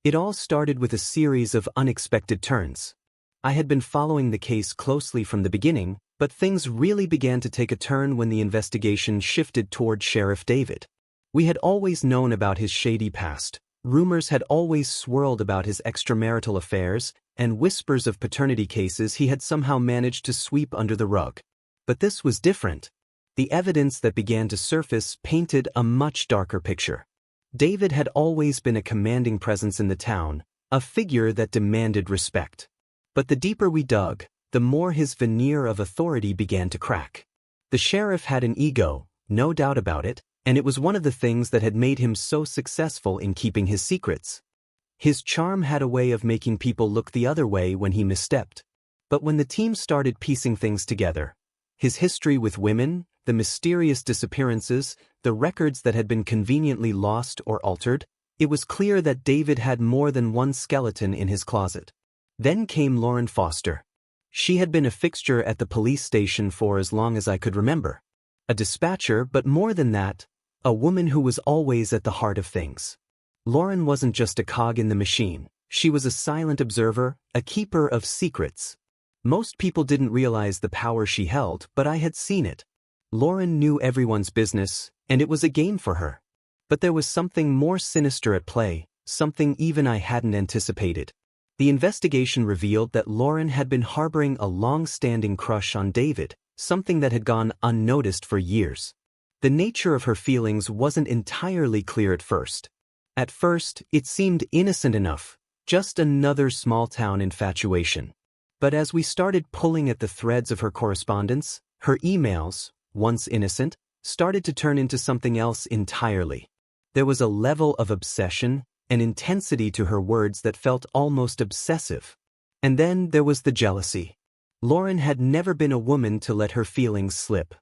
It all started with a series of unexpected turns. I had been following the case closely from the beginning, but things really began to take a turn when the investigation shifted toward Sheriff David. We had always known about his shady past. Rumors had always swirled about his extramarital affairs, and whispers of paternity cases he had somehow managed to sweep under the rug. But this was different. The evidence that began to surface painted a much darker picture. David had always been a commanding presence in the town, a figure that demanded respect. But the deeper we dug, the more his veneer of authority began to crack. The sheriff had an ego, no doubt about it, and it was one of the things that had made him so successful in keeping his secrets. His charm had a way of making people look the other way when he misstepped. But when the team started piecing things together, his history with women, the mysterious disappearances, the records that had been conveniently lost or altered, it was clear that David had more than one skeleton in his closet. Then came Lauren Foster. She had been a fixture at the police station for as long as I could remember. A dispatcher, but more than that, a woman who was always at the heart of things. Lauren wasn't just a cog in the machine. She was a silent observer, a keeper of secrets. Most people didn't realize the power she held, but I had seen it. Lauren knew everyone's business, and it was a game for her. But there was something more sinister at play, something even I hadn't anticipated. The investigation revealed that Lauren had been harboring a long-standing crush on David, something that had gone unnoticed for years. The nature of her feelings wasn't entirely clear at first. At first, it seemed innocent enough, just another small-town infatuation. But as we started pulling at the threads of her correspondence, her emails, once innocent, started to turn into something else entirely. There was a level of obsession, an intensity to her words that felt almost obsessive. And then there was the jealousy. Lauren had never been a woman to let her feelings slip.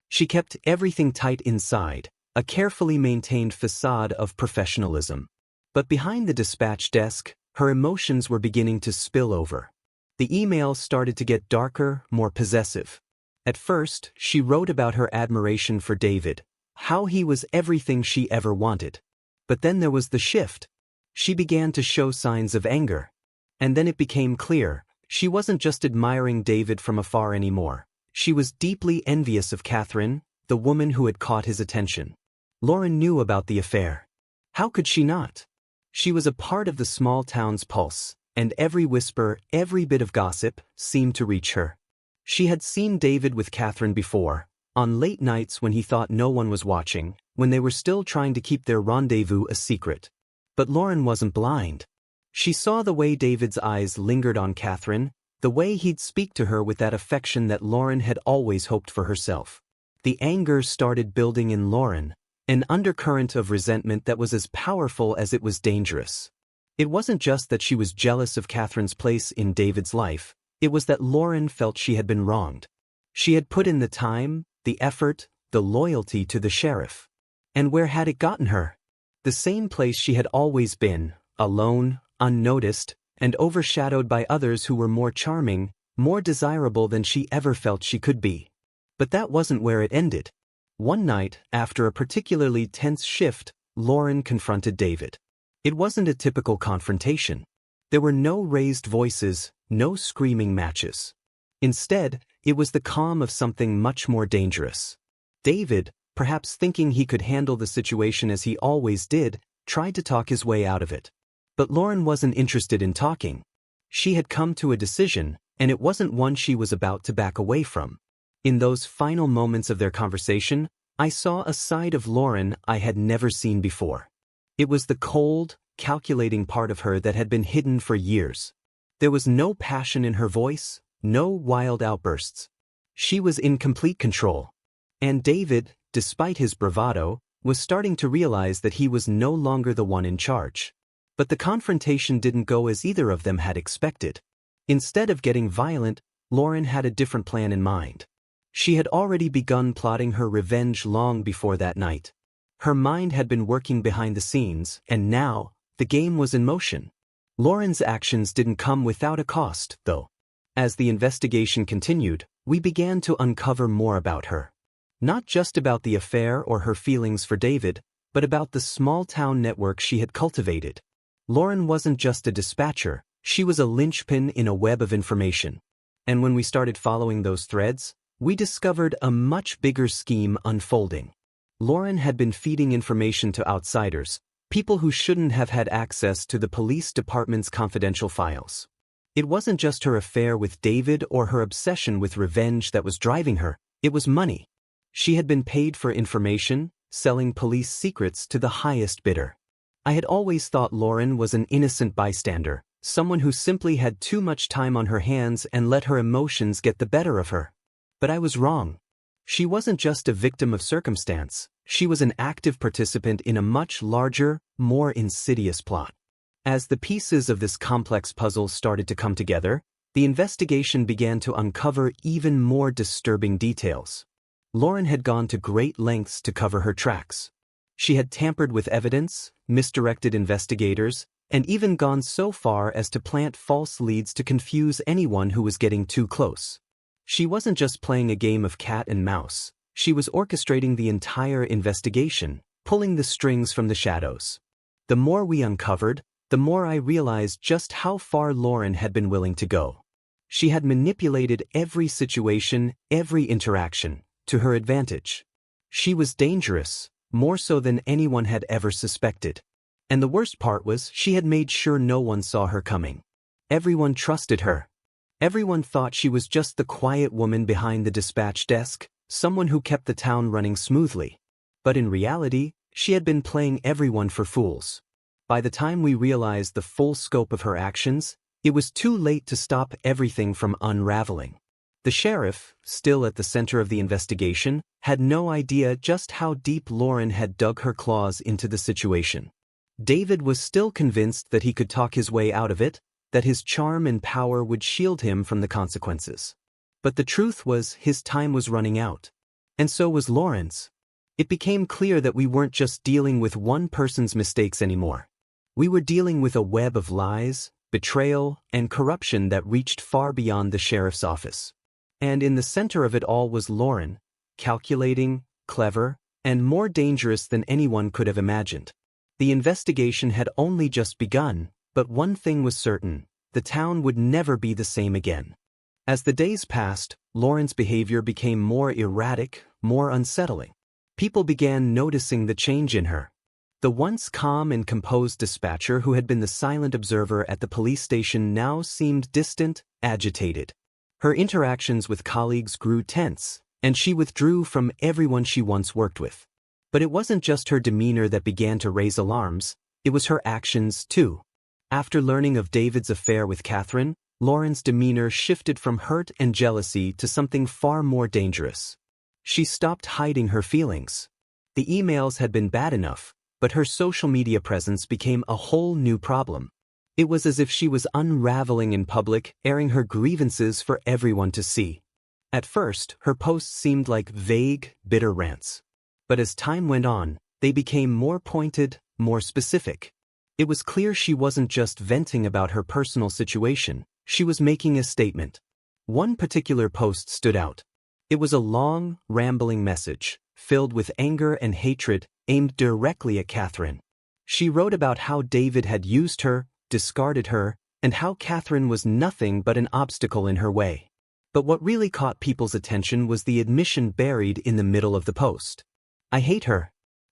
She kept everything tight inside, a carefully maintained facade of professionalism. But behind the dispatch desk, her emotions were beginning to spill over. The emails started to get darker, more possessive. At first, she wrote about her admiration for David, how he was everything she ever wanted. But then there was the shift. She began to show signs of anger. And then it became clear, she wasn't just admiring David from afar anymore. She was deeply envious of Catherine, the woman who had caught his attention. Lauren knew about the affair. How could she not? She was a part of the small town's pulse, and every whisper, every bit of gossip, seemed to reach her. She had seen David with Catherine before, on late nights when he thought no one was watching, when they were still trying to keep their rendezvous a secret. But Lauren wasn't blind. She saw the way David's eyes lingered on Catherine, the way he'd speak to her with that affection that Lauren had always hoped for herself. The anger started building in Lauren, an undercurrent of resentment that was as powerful as it was dangerous. It wasn't just that she was jealous of Catherine's place in David's life, it was that Lauren felt she had been wronged. She had put in the time, the effort, the loyalty to the sheriff. And where had it gotten her? The same place she had always been, alone, unnoticed, and overshadowed by others who were more charming, more desirable than she ever felt she could be. But that wasn't where it ended. One night, after a particularly tense shift, Lauren confronted David. It wasn't a typical confrontation. There were no raised voices, no screaming matches. Instead, it was the calm of something much more dangerous. David, perhaps thinking he could handle the situation as he always did, tried to talk his way out of it. But Lauren wasn't interested in talking. She had come to a decision, and it wasn't one she was about to back away from. In those final moments of their conversation, I saw a side of Lauren I had never seen before. It was the cold, calculating part of her that had been hidden for years. There was no passion in her voice, no wild outbursts. She was in complete control. And David, despite his bravado, was starting to realize that he was no longer the one in charge. But the confrontation didn't go as either of them had expected. Instead of getting violent, Lauren had a different plan in mind. She had already begun plotting her revenge long before that night. Her mind had been working behind the scenes, and now, the game was in motion. Lauren's actions didn't come without a cost, though. As the investigation continued, we began to uncover more about her. Not just about the affair or her feelings for David, but about the small-town network she had cultivated. Lauren wasn't just a dispatcher, she was a linchpin in a web of information. And when we started following those threads, we discovered a much bigger scheme unfolding. Lauren had been feeding information to outsiders, people who shouldn't have had access to the police department's confidential files. It wasn't just her affair with David or her obsession with revenge that was driving her, it was money. She had been paid for information, selling police secrets to the highest bidder. I had always thought Lauren was an innocent bystander, someone who simply had too much time on her hands and let her emotions get the better of her. But I was wrong. She wasn't just a victim of circumstance, she was an active participant in a much larger, more insidious plot. As the pieces of this complex puzzle started to come together, the investigation began to uncover even more disturbing details. Lauren had gone to great lengths to cover her tracks. She had tampered with evidence, misdirected investigators, and even gone so far as to plant false leads to confuse anyone who was getting too close. She wasn't just playing a game of cat and mouse, she was orchestrating the entire investigation, pulling the strings from the shadows. The more we uncovered, the more I realized just how far Lauren had been willing to go. She had manipulated every situation, every interaction, to her advantage. She was dangerous, more so than anyone had ever suspected. And the worst part was she had made sure no one saw her coming. Everyone trusted her. Everyone thought she was just the quiet woman behind the dispatch desk, someone who kept the town running smoothly. But in reality, she had been playing everyone for fools. By the time we realized the full scope of her actions, it was too late to stop everything from unraveling. The sheriff, still at the center of the investigation, had no idea just how deep Lauren had dug her claws into the situation. David was still convinced that he could talk his way out of it, that his charm and power would shield him from the consequences. But the truth was his time was running out. And so was Lauren's. It became clear that we weren't just dealing with one person's mistakes anymore. We were dealing with a web of lies, betrayal, and corruption that reached far beyond the sheriff's office. And in the center of it all was Lauren, calculating, clever, and more dangerous than anyone could have imagined. The investigation had only just begun, but one thing was certain: the town would never be the same again. As the days passed, Lauren's behavior became more erratic, more unsettling. People began noticing the change in her. The once calm and composed dispatcher who had been the silent observer at the police station now seemed distant, agitated. Her interactions with colleagues grew tense, and she withdrew from everyone she once worked with. But it wasn't just her demeanor that began to raise alarms, it was her actions too. After learning of David's affair with Catherine, Lauren's demeanor shifted from hurt and jealousy to something far more dangerous. She stopped hiding her feelings. The emails had been bad enough, but her social media presence became a whole new problem. It was as if she was unraveling in public, airing her grievances for everyone to see. At first, her posts seemed like vague, bitter rants. But as time went on, they became more pointed, more specific. It was clear she wasn't just venting about her personal situation, she was making a statement. One particular post stood out. It was a long, rambling message, filled with anger and hatred, aimed directly at Catherine. She wrote about how David had used her, discarded her, and how Catherine was nothing but an obstacle in her way. But what really caught people's attention was the admission buried in the middle of the post. "I hate her.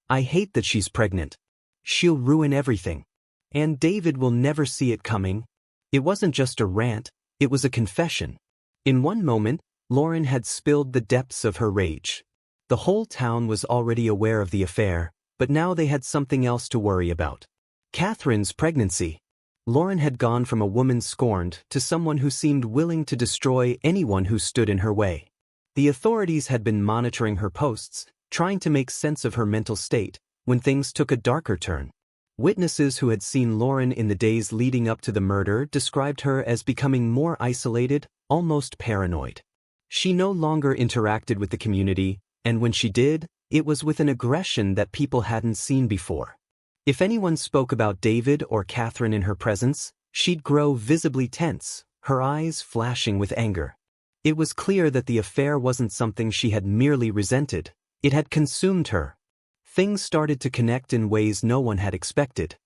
I hate that she's pregnant. She'll ruin everything. And David will never see it coming." It wasn't just a rant, it was a confession. In one moment, Lauren had spilled the depths of her rage. The whole town was already aware of the affair, but now they had something else to worry about. Catherine's pregnancy. Lauren had gone from a woman scorned to someone who seemed willing to destroy anyone who stood in her way. The authorities had been monitoring her posts, trying to make sense of her mental state, when things took a darker turn. Witnesses who had seen Lauren in the days leading up to the murder described her as becoming more isolated, almost paranoid. She no longer interacted with the community, and when she did, it was with an aggression that people hadn't seen before. If anyone spoke about David or Catherine in her presence, she'd grow visibly tense, her eyes flashing with anger. It was clear that the affair wasn't something she had merely resented, it had consumed her. Things started to connect in ways no one had expected.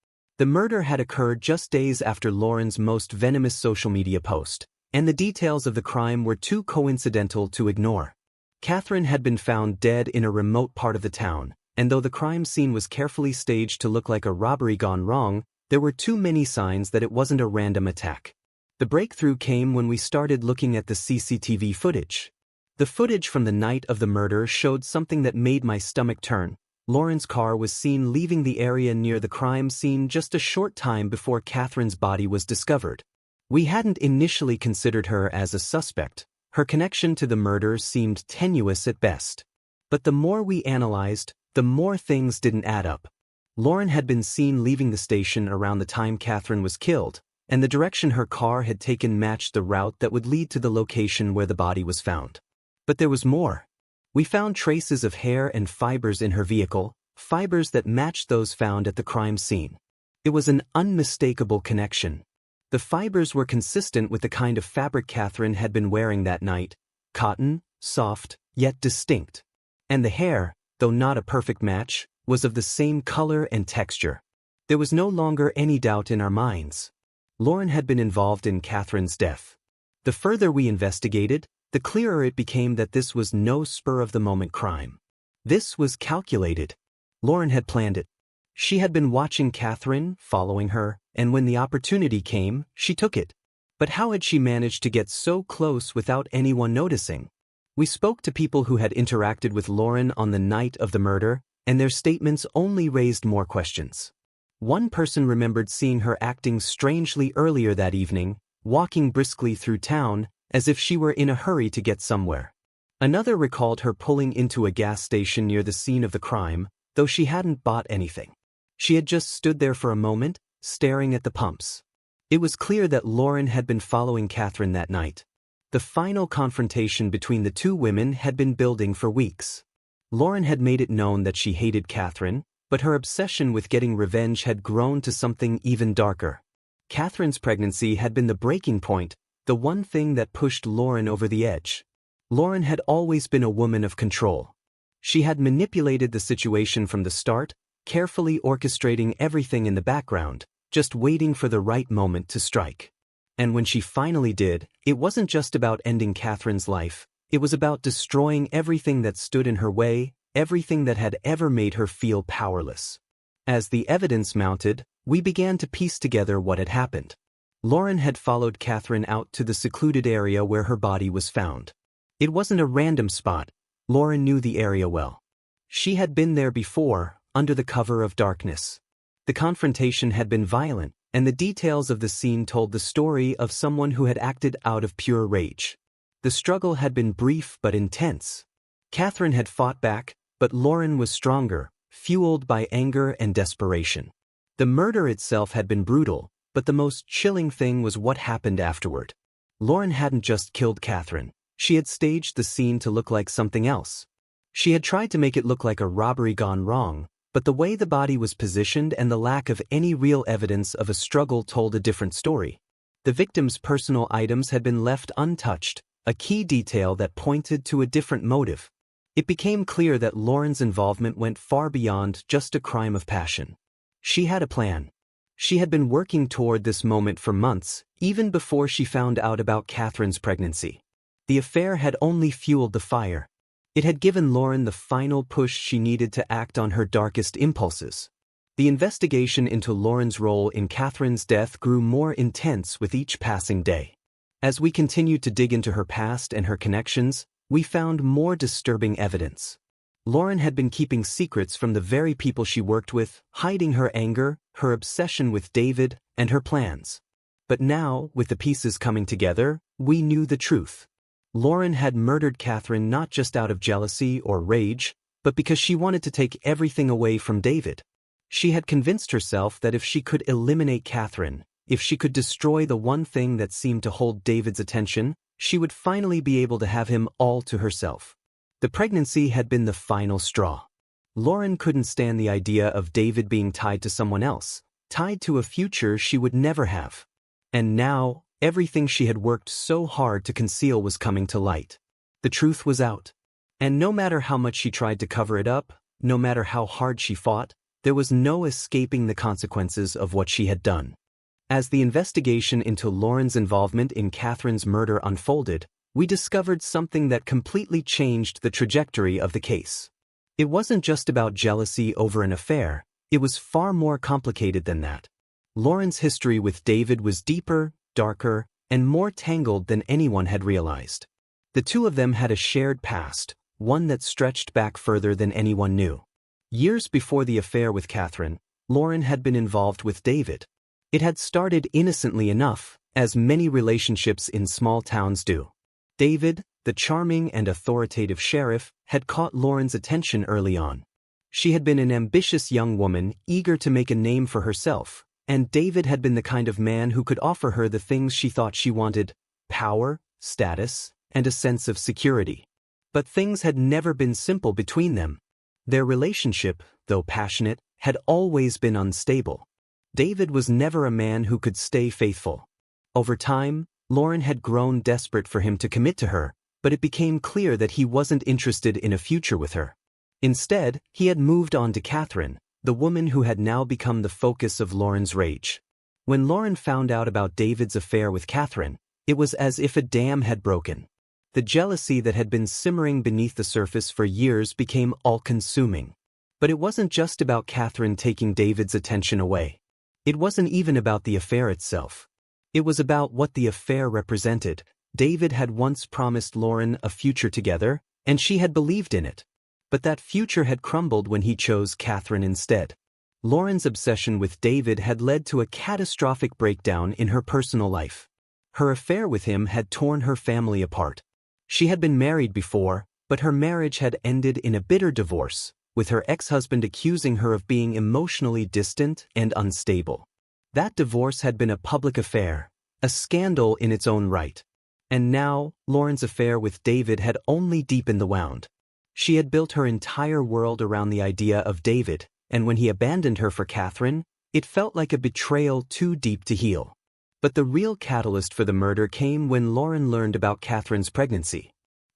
The murder had occurred just days after Lauren's most venomous social media post, and the details of the crime were too coincidental to ignore. Catherine had been found dead in a remote part of the town, and though the crime scene was carefully staged to look like a robbery gone wrong, there were too many signs that it wasn't a random attack. The breakthrough came when we started looking at the CCTV footage. The footage from the night of the murder showed something that made my stomach turn. Lauren's car was seen leaving the area near the crime scene just a short time before Catherine's body was discovered. We hadn't initially considered her as a suspect. Her connection to the murder seemed tenuous at best. But the more we analyzed, the more things didn't add up. Lauren had been seen leaving the station around the time Catherine was killed, and the direction her car had taken matched the route that would lead to the location where the body was found. But there was more. We found traces of hair and fibers in her vehicle, fibers that matched those found at the crime scene. It was an unmistakable connection. The fibers were consistent with the kind of fabric Catherine had been wearing that night: cotton, soft, yet distinct. And the hair, though not a perfect match, was of the same color and texture. There was no longer any doubt in our minds. Lauren had been involved in Catherine's death. The further we investigated, the clearer it became that this was no spur-of-the-moment crime. This was calculated. Lauren had planned it. She had been watching Catherine, following her, and when the opportunity came, she took it. But how had she managed to get so close without anyone noticing? We spoke to people who had interacted with Lauren on the night of the murder, and their statements only raised more questions. One person remembered seeing her acting strangely earlier that evening, walking briskly through town, as if she were in a hurry to get somewhere. Another recalled her pulling into a gas station near the scene of the crime, though she hadn't bought anything. She had just stood there for a moment, staring at the pumps. It was clear that Lauren had been following Catherine that night. The final confrontation between the two women had been building for weeks. Lauren had made it known that she hated Catherine, but her obsession with getting revenge had grown to something even darker. Catherine's pregnancy had been the breaking point, the one thing that pushed Lauren over the edge. Lauren had always been a woman of control. She had manipulated the situation from the start, carefully orchestrating everything in the background, just waiting for the right moment to strike. And when she finally did, it wasn't just about ending Catherine's life, it was about destroying everything that stood in her way, everything that had ever made her feel powerless. As the evidence mounted, we began to piece together what had happened. Lauren had followed Catherine out to the secluded area where her body was found. It wasn't a random spot. Lauren knew the area well. She had been there before, under the cover of darkness. The confrontation had been violent, and the details of the scene told the story of someone who had acted out of pure rage. The struggle had been brief but intense. Catherine had fought back, but Lauren was stronger, fueled by anger and desperation. The murder itself had been brutal, but the most chilling thing was what happened afterward. Lauren hadn't just killed Catherine. She had staged the scene to look like something else. She had tried to make it look like a robbery gone wrong, but the way the body was positioned and the lack of any real evidence of a struggle told a different story. The victim's personal items had been left untouched, a key detail that pointed to a different motive. It became clear that Lauren's involvement went far beyond just a crime of passion. She had a plan. She had been working toward this moment for months, even before she found out about Catherine's pregnancy. The affair had only fueled the fire. It had given Lauren the final push she needed to act on her darkest impulses. The investigation into Lauren's role in Catherine's death grew more intense with each passing day. As we continued to dig into her past and her connections, we found more disturbing evidence. Lauren had been keeping secrets from the very people she worked with, hiding her anger, her obsession with David, and her plans. But now, with the pieces coming together, we knew the truth. Lauren had murdered Catherine not just out of jealousy or rage, but because she wanted to take everything away from David. She had convinced herself that if she could eliminate Catherine, if she could destroy the one thing that seemed to hold David's attention, she would finally be able to have him all to herself. The pregnancy had been the final straw. Lauren couldn't stand the idea of David being tied to someone else, tied to a future she would never have. And now, everything she had worked so hard to conceal was coming to light. The truth was out. And no matter how much she tried to cover it up, no matter how hard she fought, There was no escaping the consequences of what she had done. As the investigation into Lauren's involvement in Catherine's murder unfolded, we discovered something that completely changed the trajectory of the case. It wasn't just about jealousy over an affair, it was far more complicated than that. Lauren's history with David was deeper, darker, and more tangled than anyone had realized. The two of them had a shared past, one that stretched back further than anyone knew. Years before the affair with Catherine, Lauren had been involved with David. It had started innocently enough, as many relationships in small towns do. David, the charming and authoritative sheriff, had caught Lauren's attention early on. She had been an ambitious young woman, eager to make a name for herself, and David had been the kind of man who could offer her the things she thought she wanted: power, status, and a sense of security. But things had never been simple between them. Their relationship, though passionate, had always been unstable. David was never a man who could stay faithful. Over time, Lauren had grown desperate for him to commit to her, but it became clear that he wasn't interested in a future with her. Instead, he had moved on to Catherine, the woman who had now become the focus of Lauren's rage. When Lauren found out about David's affair with Catherine, it was as if a dam had broken. The jealousy that had been simmering beneath the surface for years became all-consuming. But it wasn't just about Catherine taking David's attention away. It wasn't even about the affair itself. It was about what the affair represented. David had once promised Lauren a future together, and she had believed in it. But that future had crumbled when he chose Catherine instead. Lauren's obsession with David had led to a catastrophic breakdown in her personal life. Her affair with him had torn her family apart. She had been married before, but her marriage had ended in a bitter divorce, with her ex-husband accusing her of being emotionally distant and unstable. That divorce had been a public affair, a scandal in its own right. And now, Lauren's affair with David had only deepened the wound. She had built her entire world around the idea of David, and when he abandoned her for Catherine, it felt like a betrayal too deep to heal. But the real catalyst for the murder came when Lauren learned about Catherine's pregnancy.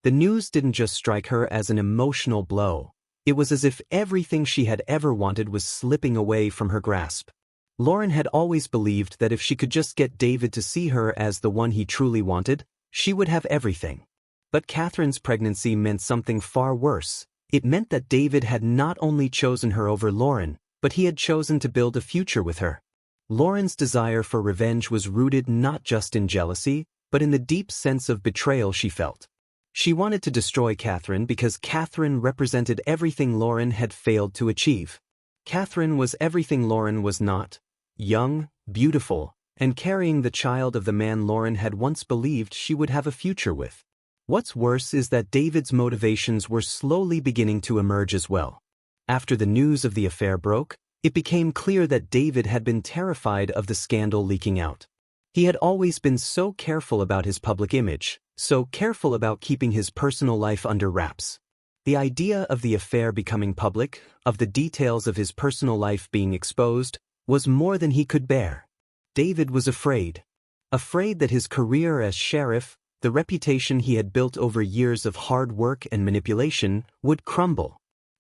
The news didn't just strike her as an emotional blow. It was as if everything she had ever wanted was slipping away from her grasp. Lauren had always believed that if she could just get David to see her as the one he truly wanted, she would have everything. But Catherine's pregnancy meant something far worse. It meant that David had not only chosen her over Lauren, but he had chosen to build a future with her. Lauren's desire for revenge was rooted not just in jealousy, but in the deep sense of betrayal she felt. She wanted to destroy Catherine because Catherine represented everything Lauren had failed to achieve. Catherine was everything Lauren was not: young, beautiful, and carrying the child of the man Lauren had once believed she would have a future with. What's worse is that David's motivations were slowly beginning to emerge as well. After the news of the affair broke, it became clear that David had been terrified of the scandal leaking out. He had always been so careful about his public image, so careful about keeping his personal life under wraps. The idea of the affair becoming public, of the details of his personal life being exposed, was more than he could bear. David was afraid. Afraid that his career as sheriff, the reputation he had built over years of hard work and manipulation, would crumble.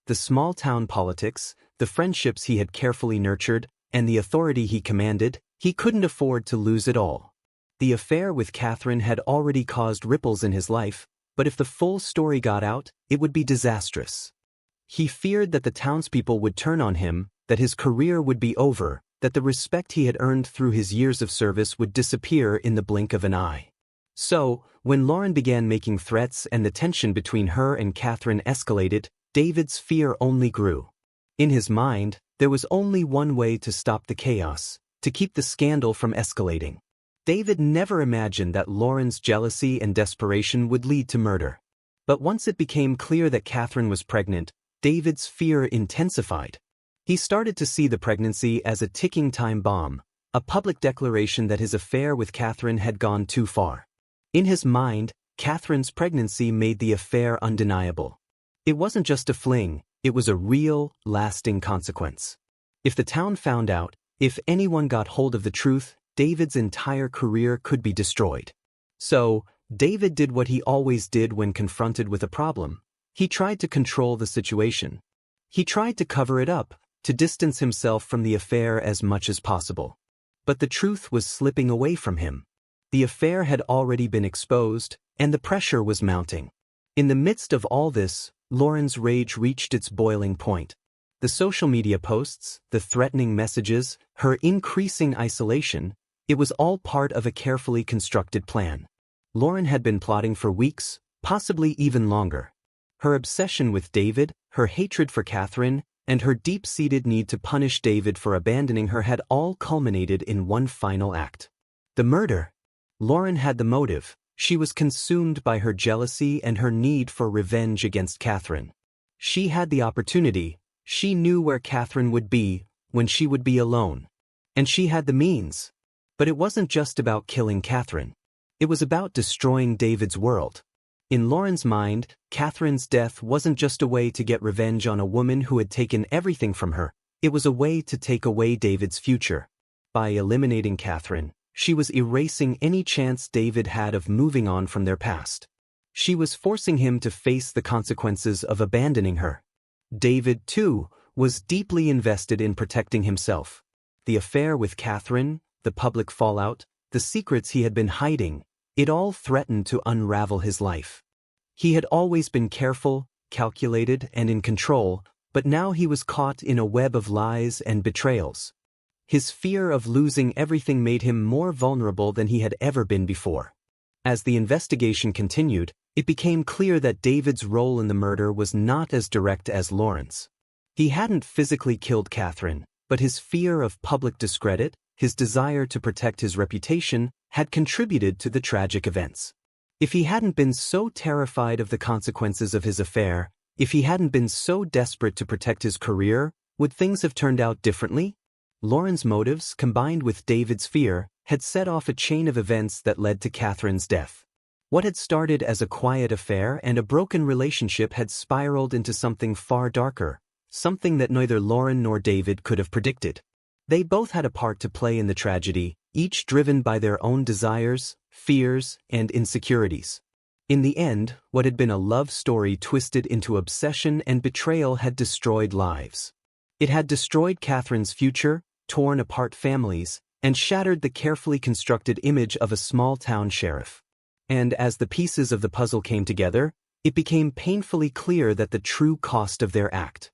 The small-town politics, the friendships he had carefully nurtured, and the authority he commanded, he couldn't afford to lose it all. The affair with Catherine had already caused ripples in his life, but if the full story got out, it would be disastrous. He feared that the townspeople would turn on him, that his career would be over, that the respect he had earned through his years of service would disappear in the blink of an eye. So, when Lauren began making threats and the tension between her and Catherine escalated, David's fear only grew. In his mind, there was only one way to stop the chaos, to keep the scandal from escalating. David never imagined that Lauren's jealousy and desperation would lead to murder. But once it became clear that Catherine was pregnant, David's fear intensified. He started to see the pregnancy as a ticking time bomb, a public declaration that his affair with Catherine had gone too far. In his mind, Catherine's pregnancy made the affair undeniable. It wasn't just a fling, it was a real, lasting consequence. If the town found out, if anyone got hold of the truth, David's entire career could be destroyed. So, David did what he always did when confronted with a problem. He tried to control the situation. He tried to cover it up, to distance himself from the affair as much as possible. But the truth was slipping away from him. The affair had already been exposed, and the pressure was mounting. In the midst of all this, Lauren's rage reached its boiling point. The social media posts, the threatening messages, her increasing isolation, it was all part of a carefully constructed plan. Lauren had been plotting for weeks, possibly even longer. Her obsession with David, her hatred for Catherine, and her deep-seated need to punish David for abandoning her had all culminated in one final act. The murder. Lauren had the motive. She was consumed by her jealousy and her need for revenge against Catherine. She had the opportunity. She knew where Catherine would be when she would be alone. And she had the means. But it wasn't just about killing Catherine. It was about destroying David's world. In Lauren's mind, Catherine's death wasn't just a way to get revenge on a woman who had taken everything from her. It was a way to take away David's future. By eliminating Catherine, she was erasing any chance David had of moving on from their past. She was forcing him to face the consequences of abandoning her. David, too, was deeply invested in protecting himself. The affair with Catherine, the public fallout, the secrets he had been hiding, it all threatened to unravel his life. He had always been careful, calculated, and in control, but now he was caught in a web of lies and betrayals. His fear of losing everything made him more vulnerable than he had ever been before. As the investigation continued, it became clear that David's role in the murder was not as direct as Lauren's. He hadn't physically killed Catherine, but his fear of public discredit, his desire to protect his reputation, had contributed to the tragic events. If he hadn't been so terrified of the consequences of his affair, if he hadn't been so desperate to protect his career, would things have turned out differently? Lauren's motives, combined with David's fear, had set off a chain of events that led to Catherine's death. What had started as a quiet affair and a broken relationship had spiraled into something far darker, something that neither Lauren nor David could have predicted. They both had a part to play in the tragedy, each driven by their own desires, fears, and insecurities. In the end, what had been a love story twisted into obsession and betrayal had destroyed lives. It had destroyed Catherine's future, torn apart families, and shattered the carefully constructed image of a small-town sheriff. And as the pieces of the puzzle came together, it became painfully clear that the true cost of their act.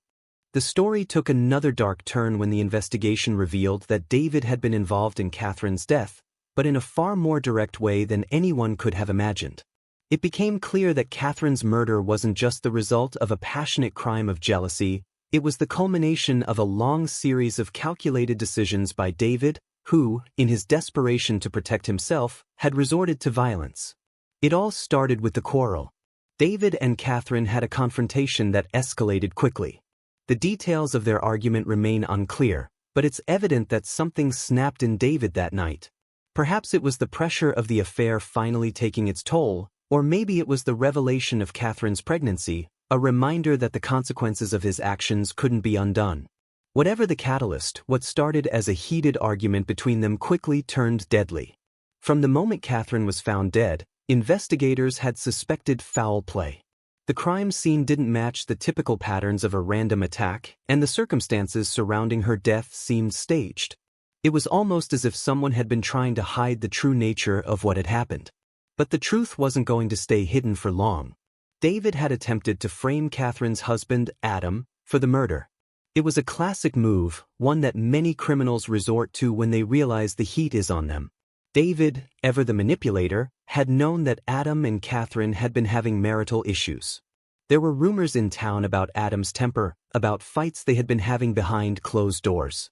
The story took another dark turn when the investigation revealed that David had been involved in Catherine's death, but in a far more direct way than anyone could have imagined. It became clear that Catherine's murder wasn't just the result of a passionate crime of jealousy, it was the culmination of a long series of calculated decisions by David, who, in his desperation to protect himself, had resorted to violence. It all started with the quarrel. David and Catherine had a confrontation that escalated quickly. The details of their argument remain unclear, but it's evident that something snapped in David that night. Perhaps it was the pressure of the affair finally taking its toll, or maybe it was the revelation of Catherine's pregnancy, a reminder that the consequences of his actions couldn't be undone. Whatever the catalyst, what started as a heated argument between them quickly turned deadly. From the moment Catherine was found dead, investigators had suspected foul play. The crime scene didn't match the typical patterns of a random attack, and the circumstances surrounding her death seemed staged. It was almost as if someone had been trying to hide the true nature of what had happened. But the truth wasn't going to stay hidden for long. David had attempted to frame Catherine's husband, Adam, for the murder. It was a classic move, one that many criminals resort to when they realize the heat is on them. David, ever the manipulator, had known that Adam and Catherine had been having marital issues. There were rumors in town about Adam's temper, about fights they had been having behind closed doors.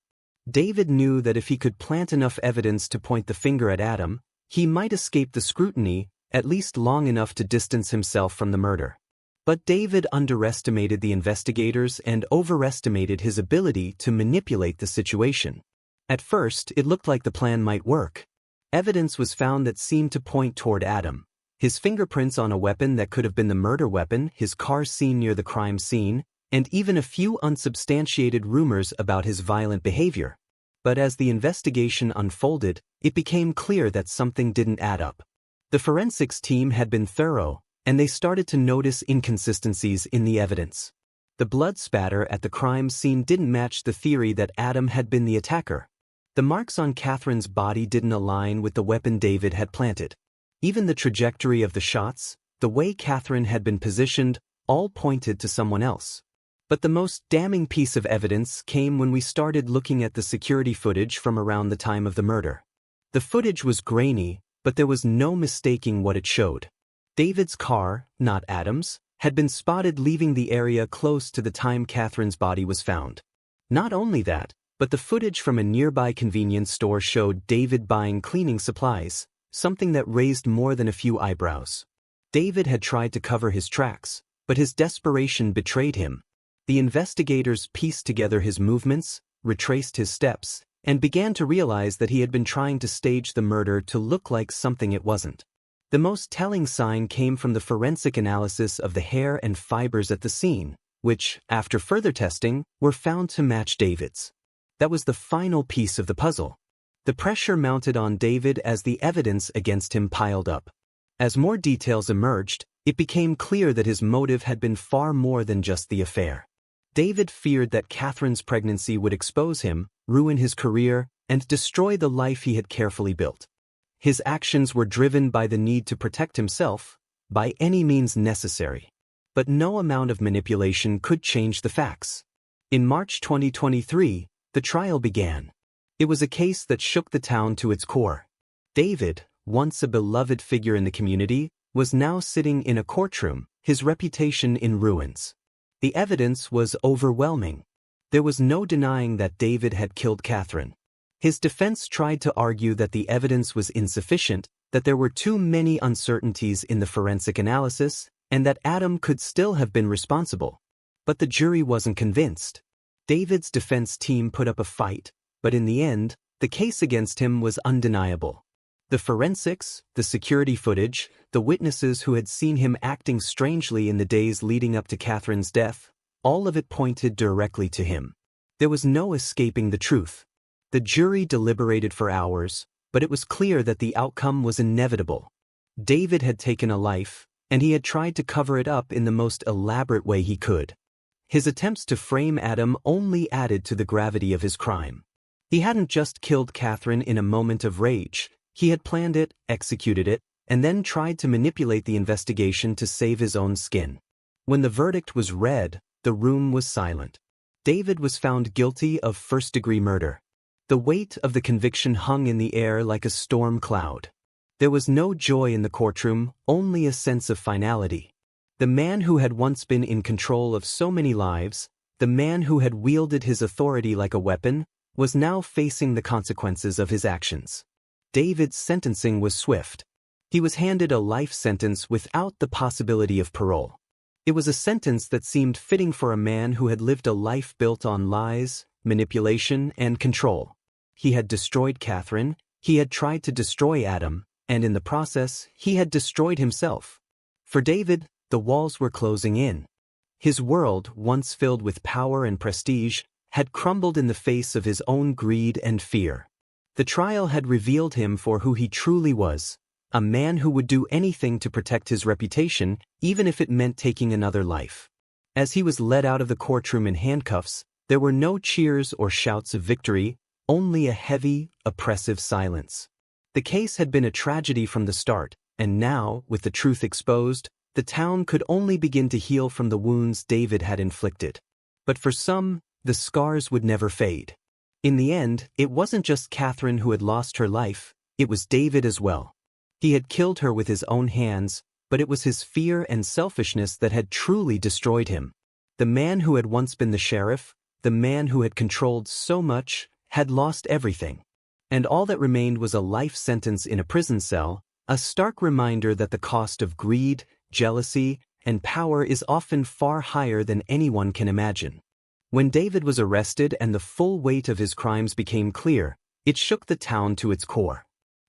David knew that if he could plant enough evidence to point the finger at Adam, he might escape the scrutiny, at least long enough to distance himself from the murder. But David underestimated the investigators and overestimated his ability to manipulate the situation. At first, it looked like the plan might work. Evidence was found that seemed to point toward Adam. His fingerprints on a weapon that could have been the murder weapon, his car seen near the crime scene, and even a few unsubstantiated rumors about his violent behavior. But as the investigation unfolded, it became clear that something didn't add up. The forensics team had been thorough, and they started to notice inconsistencies in the evidence. The blood spatter at the crime scene didn't match the theory that Adam had been the attacker. The marks on Catherine's body didn't align with the weapon David had planted. Even the trajectory of the shots, the way Catherine had been positioned, all pointed to someone else. But the most damning piece of evidence came when we started looking at the security footage from around the time of the murder. The footage was grainy, but there was no mistaking what it showed. David's car, not Adam's, had been spotted leaving the area close to the time Catherine's body was found. Not only that, but the footage from a nearby convenience store showed David buying cleaning supplies, something that raised more than a few eyebrows. David had tried to cover his tracks, but his desperation betrayed him. The investigators pieced together his movements, retraced his steps, and began to realize that he had been trying to stage the murder to look like something it wasn't. The most telling sign came from the forensic analysis of the hair and fibers at the scene, which, after further testing, were found to match David's. That was the final piece of the puzzle. The pressure mounted on David as the evidence against him piled up. As more details emerged, it became clear that his motive had been far more than just the affair. David feared that Catherine's pregnancy would expose him, ruin his career, and destroy the life he had carefully built. His actions were driven by the need to protect himself, by any means necessary. But no amount of manipulation could change the facts. In March 2023, the trial began. It was a case that shook the town to its core. David, once a beloved figure in the community, was now sitting in a courtroom, his reputation in ruins. The evidence was overwhelming. There was no denying that David had killed Catherine. His defense tried to argue that the evidence was insufficient, that there were too many uncertainties in the forensic analysis, and that Adam could still have been responsible. But the jury wasn't convinced. David's defense team put up a fight, but in the end, the case against him was undeniable. The forensics, the security footage, the witnesses who had seen him acting strangely in the days leading up to Catherine's death, all of it pointed directly to him. There was no escaping the truth. The jury deliberated for hours, but it was clear that the outcome was inevitable. David had taken a life, and he had tried to cover it up in the most elaborate way he could. His attempts to frame Adam only added to the gravity of his crime. He hadn't just killed Catherine in a moment of rage. He had planned it, executed it, and then tried to manipulate the investigation to save his own skin. When the verdict was read, the room was silent. David was found guilty of first-degree murder. The weight of the conviction hung in the air like a storm cloud. There was no joy in the courtroom, only a sense of finality. The man who had once been in control of so many lives, the man who had wielded his authority like a weapon, was now facing the consequences of his actions. David's sentencing was swift. He was handed a life sentence without the possibility of parole. It was a sentence that seemed fitting for a man who had lived a life built on lies, manipulation, and control. He had destroyed Catherine, he had tried to destroy Adam, and in the process, he had destroyed himself. For David, the walls were closing in. His world, once filled with power and prestige, had crumbled in the face of his own greed and fear. The trial had revealed him for who he truly was, a man who would do anything to protect his reputation, even if it meant taking another life. As he was led out of the courtroom in handcuffs, there were no cheers or shouts of victory, only a heavy, oppressive silence. The case had been a tragedy from the start, and now, with the truth exposed, the town could only begin to heal from the wounds David had inflicted. But for some, the scars would never fade. In the end, it wasn't just Catherine who had lost her life, it was David as well. He had killed her with his own hands, but it was his fear and selfishness that had truly destroyed him. The man who had once been the sheriff, the man who had controlled so much, had lost everything. And all that remained was a life sentence in a prison cell, a stark reminder that the cost of greed, jealousy, and power is often far higher than anyone can imagine. When David was arrested and the full weight of his crimes became clear, it shook the town to its core.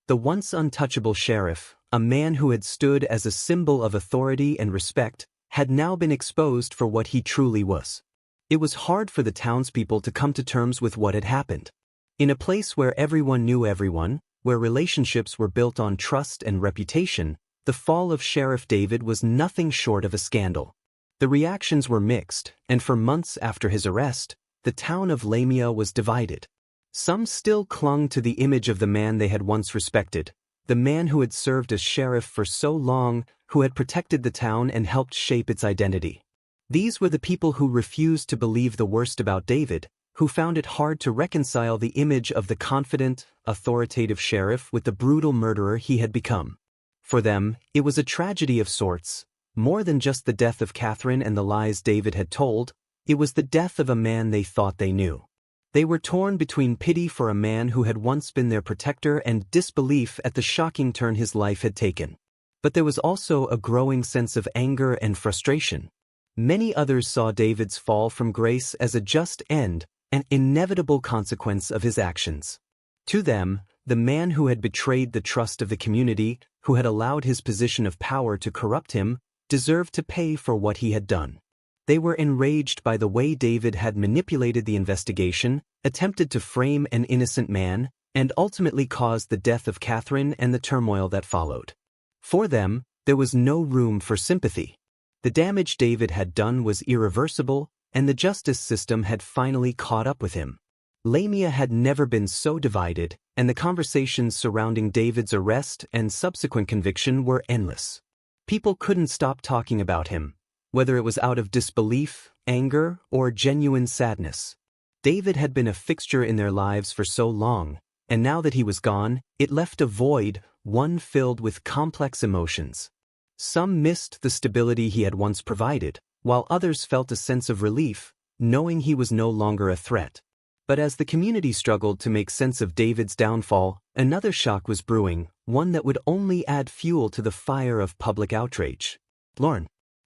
The once untouchable sheriff, a man who had stood as a symbol of authority and respect, had now been exposed for what he truly was. It was hard for the townspeople to come to terms with what had happened. In a place where everyone knew everyone, where relationships were built on trust and reputation, the fall of Sheriff David was nothing short of a scandal. The reactions were mixed, and for months after his arrest, the town of Lamia was divided. Some still clung to the image of the man they had once respected, the man who had served as sheriff for so long, who had protected the town and helped shape its identity. These were the people who refused to believe the worst about David, who found it hard to reconcile the image of the confident, authoritative sheriff with the brutal murderer he had become. For them, it was a tragedy of sorts. More than just the death of Catherine and the lies David had told, it was the death of a man they thought they knew. They were torn between pity for a man who had once been their protector and disbelief at the shocking turn his life had taken. But there was also a growing sense of anger and frustration. Many others saw David's fall from grace as a just end, an inevitable consequence of his actions. To them, the man who had betrayed the trust of the community, who had allowed his position of power to corrupt him, deserved to pay for what he had done. They were enraged by the way David had manipulated the investigation, attempted to frame an innocent man, and ultimately caused the death of Catherine and the turmoil that followed. For them, there was no room for sympathy. The damage David had done was irreversible, and the justice system had finally caught up with him. Lamia had never been so divided, and the conversations surrounding David's arrest and subsequent conviction were endless. People couldn't stop talking about him, whether it was out of disbelief, anger, or genuine sadness. David had been a fixture in their lives for so long, and now that he was gone, it left a void, one filled with complex emotions. Some missed the stability he had once provided, while others felt a sense of relief, knowing he was no longer a threat. But as the community struggled to make sense of David's downfall, another shock was brewing, one that would only add fuel to the fire of public outrage.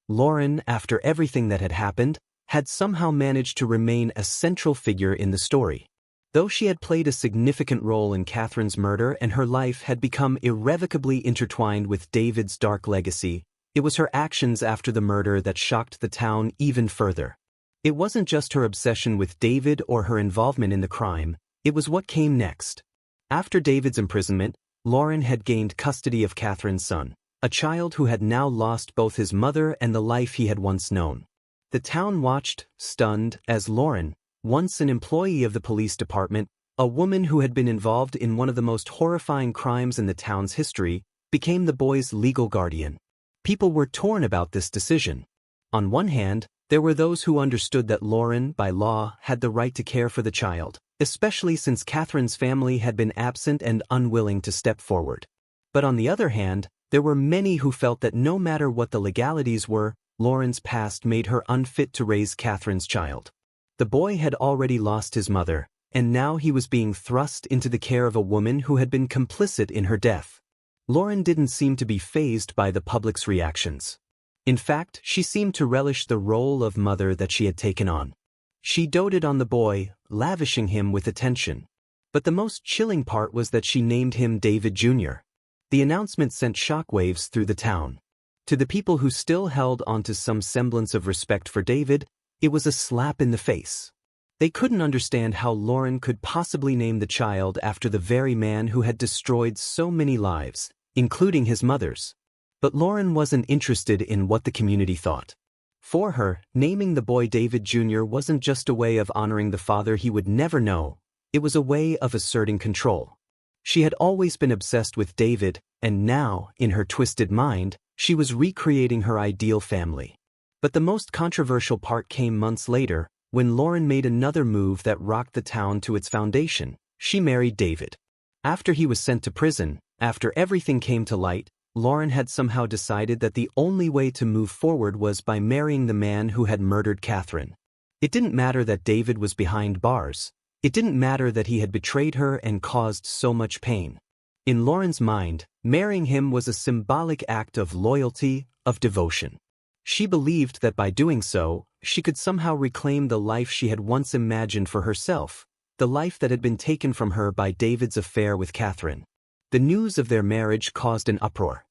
Lauren, after everything that had happened, had somehow managed to remain a central figure in the story. Though she had played a significant role in Catherine's murder and her life had become irrevocably intertwined with David's dark legacy, it was her actions after the murder that shocked the town even further. It wasn't just her obsession with David or her involvement in the crime, it was what came next. After David's imprisonment, Lauren had gained custody of Catherine's son, a child who had now lost both his mother and the life he had once known. The town watched, stunned, as Lauren, once an employee of the police department, a woman who had been involved in one of the most horrifying crimes in the town's history, became the boy's legal guardian. People were torn about this decision. On one hand, there were those who understood that Lauren, by law, had the right to care for the child, especially since Catherine's family had been absent and unwilling to step forward. But on the other hand, there were many who felt that no matter what the legalities were, Lauren's past made her unfit to raise Catherine's child. The boy had already lost his mother, and now he was being thrust into the care of a woman who had been complicit in her death. Lauren didn't seem to be fazed by the public's reactions. In fact, she seemed to relish the role of mother that she had taken on. She doted on the boy, lavishing him with attention. But the most chilling part was that she named him David Jr. The announcement sent shockwaves through the town. To the people who still held onto some semblance of respect for David, it was a slap in the face. They couldn't understand how Lauren could possibly name the child after the very man who had destroyed so many lives, including his mother's. But Lauren wasn't interested in what the community thought. For her, naming the boy David Jr. wasn't just a way of honoring the father he would never know, it was a way of asserting control. She had always been obsessed with David, and now, in her twisted mind, she was recreating her ideal family. But the most controversial part came months later, when Lauren made another move that rocked the town to its foundation. She married David. After he was sent to prison, after everything came to light, Lauren had somehow decided that the only way to move forward was by marrying the man who had murdered Catherine. It didn't matter that David was behind bars. It didn't matter that he had betrayed her and caused so much pain. In Lauren's mind, marrying him was a symbolic act of loyalty, of devotion. She believed that by doing so, she could somehow reclaim the life she had once imagined for herself, the life that had been taken from her by David's affair with Catherine. The news of their marriage caused an uproar.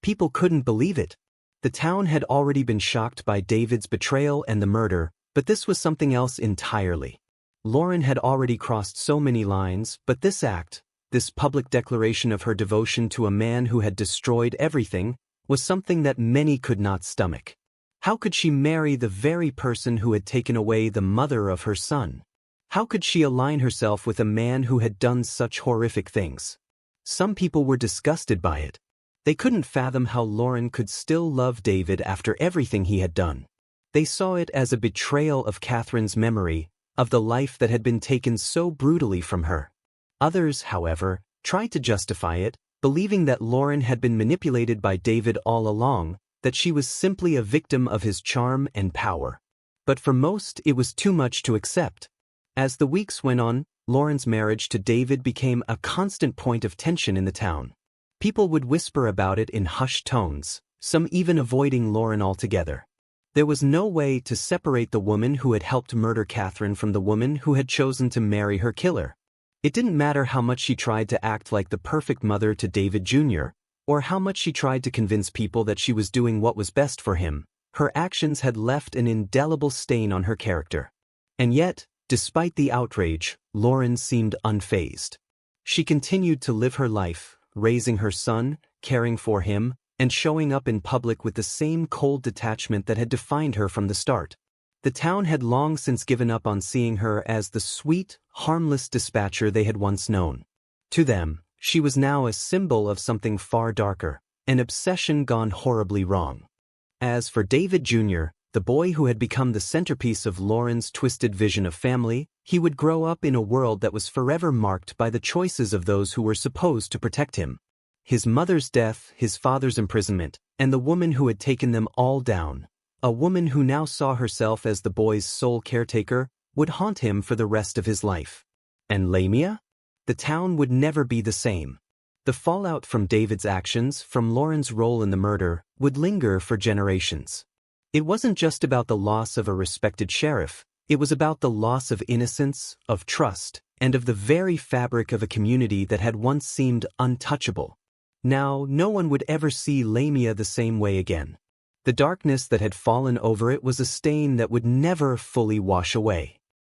People couldn't believe it. The town had already been shocked by David's betrayal and the murder, but this was something else entirely. Lauren had already crossed so many lines, but this act, this public declaration of her devotion to a man who had destroyed everything, was something that many could not stomach. How could she marry the very person who had taken away the mother of her son? How could she align herself with a man who had done such horrific things? Some people were disgusted by it. They couldn't fathom how Lauren could still love David after everything he had done. They saw it as a betrayal of Catherine's memory, of the life that had been taken so brutally from her. Others, however, tried to justify it, believing that Lauren had been manipulated by David all along, that she was simply a victim of his charm and power. But for most, it was too much to accept. As the weeks went on, Lauren's marriage to David became a constant point of tension in the town. People would whisper about it in hushed tones, some even avoiding Lauren altogether. There was no way to separate the woman who had helped murder Catherine from the woman who had chosen to marry her killer. It didn't matter how much she tried to act like the perfect mother to David Jr., or how much she tried to convince people that she was doing what was best for him, her actions had left an indelible stain on her character. And yet, despite the outrage, Lauren seemed unfazed. She continued to live her life, raising her son, caring for him, and showing up in public with the same cold detachment that had defined her from the start. The town had long since given up on seeing her as the sweet, harmless dispatcher they had once known. To them, she was now a symbol of something far darker, an obsession gone horribly wrong. As for David Jr., the boy who had become the centerpiece of Lauren's twisted vision of family, he would grow up in a world that was forever marked by the choices of those who were supposed to protect him. His mother's death, his father's imprisonment, and the woman who had taken them all down, a woman who now saw herself as the boy's sole caretaker, would haunt him for the rest of his life. And Lamia? The town would never be the same. The fallout from David's actions, from Lauren's role in the murder, would linger for generations. It wasn't just about the loss of a respected sheriff, it was about the loss of innocence, of trust, and of the very fabric of a community that had once seemed untouchable. Now, no one would ever see Lamia the same way again. The darkness that had fallen over it was a stain that would never fully wash away.